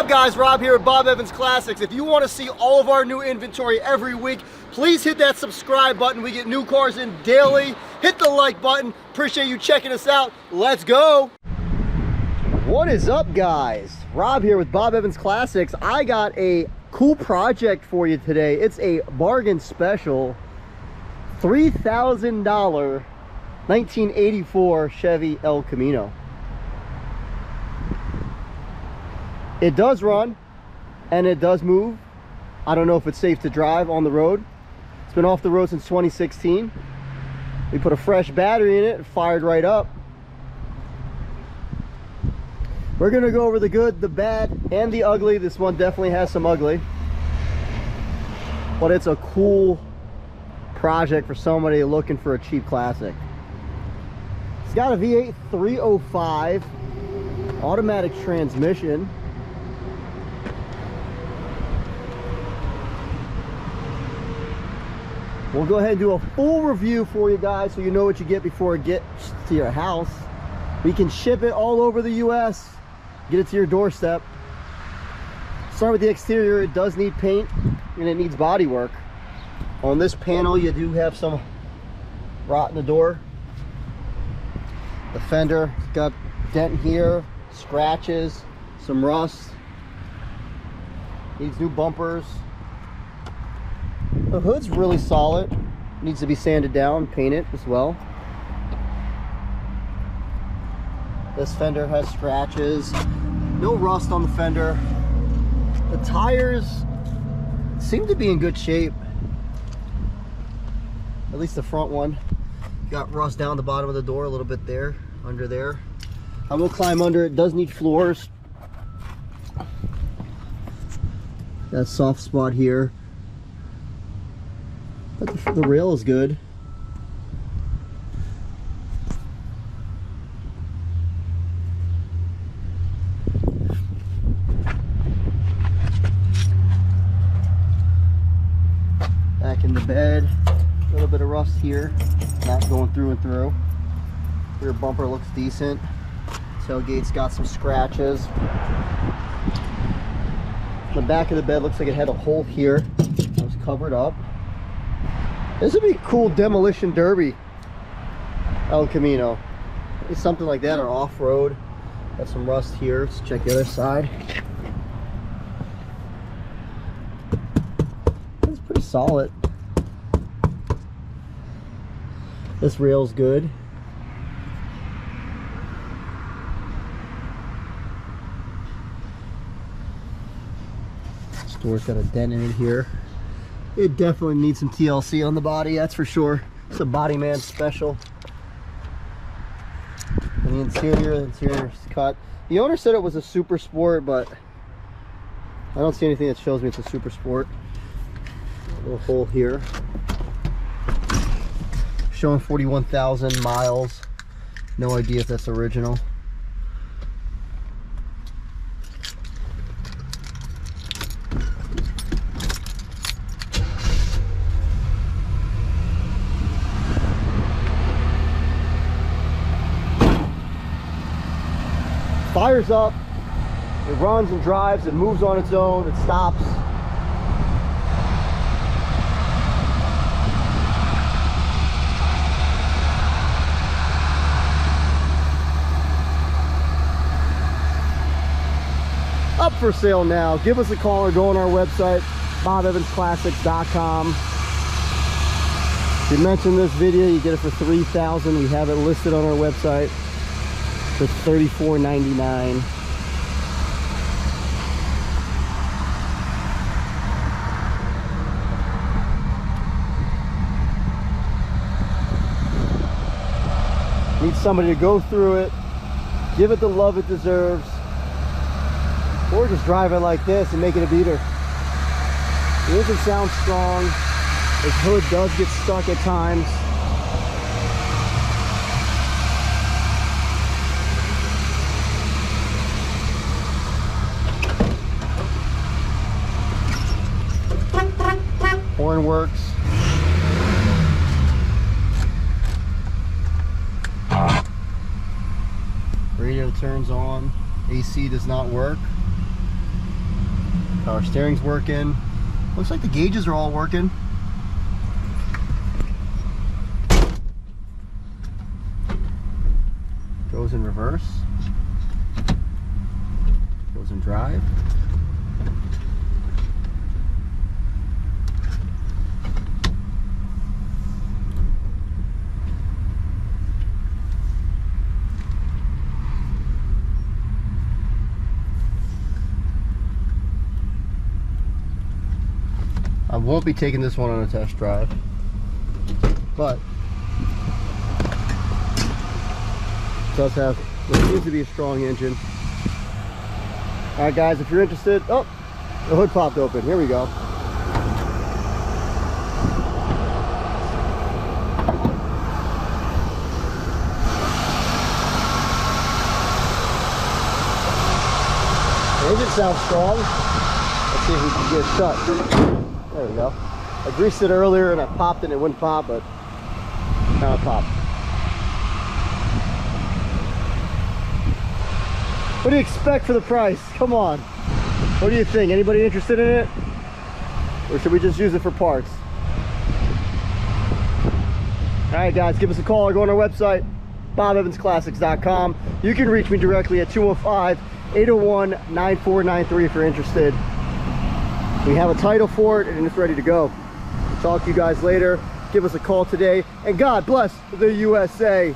up, guys? Rob here with Bob Evans Classics. If you want to see all of our new inventory every week, please hit that subscribe button. We get new cars in daily. Hit the like button. Appreciate you checking us out. Let's go. What is up, guys? Rob here with Bob Evans Classics. I got a cool project for you today. It's a bargain special $3,000 1984 Chevy El Camino. It does run and it does move. I don't know if it's safe to drive on the road. It's been off the road since 2016. We put a fresh battery in it, it fired right up. We're gonna go over the good, the bad, and the ugly. This one definitely has some ugly, but it's a cool project for somebody looking for a cheap classic. It's got a V8 305 automatic transmission. We'll go ahead and do a full review for you guys so you know what you get before it gets to your house. We can ship it all over the US, get it to your doorstep. Start with the exterior. It does need paint and it needs body work. On this panel you do have some rot in the door. The fender got dent here, scratches, some rust, needs new bumpers. The hood's really solid, needs to be sanded down, painted as well. This fender has scratches, no rust on the fender. The tires seem to be in good shape, at least the front one. Got rust down the bottom of the door a little bit there, under there. I will climb under. It does need floors. That soft spot here. But the rail is good. Back in the bed, a little bit of rust here, not going through and through. Rear bumper looks decent. Tailgate's got some scratches. The back of the bed looks like it had a hole here. It was covered up. This would be a cool demolition derby El Camino. Maybe something like that, or off-road. Got some rust here. Let's check the other side. It's pretty solid. This rail's good. This door's got a dent in it here. It definitely needs some TLC on the body, that's for sure. It's a body man special. And the interior is cut. The owner said it was a super sport, but I don't see anything that shows me it's a super sport. A little hole here. Showing 41,000 miles. No idea if that's original. Fires up, it runs and drives, it moves on its own, it stops. Up for sale now. Give us a call or go on our website, bobevansclassics.com. If you mention this video, you get it for $3,000. We have it listed on our website for $34.99. Need somebody to go through it, give it the love it deserves, or just drive it like this and make it a beater. The engine sounds strong. This hood does get stuck at times. Horn works. Radio turns on. AC does not work. Power steering's working. Looks like the gauges are all working. Goes in reverse. Goes in drive. I won't be taking this one on a test drive, but it does have what seems to be a strong engine. All right, guys, if you're interested, oh, the hood popped open. Here we go. The engine sounds strong. Let's see if we can get it shut. There we go. I greased it earlier and I popped it and it wouldn't pop, but now it popped. What do you expect for the price? Come on. What do you think? Anybody interested in it? Or should we just use it for parts? Alright guys, give us a call or go on our website, bobevansclassics.com. You can reach me directly at 215-801-9493 if you're interested. We have a title for it and it's ready to go. Talk to you guys later. Give us a call today, and God bless the USA.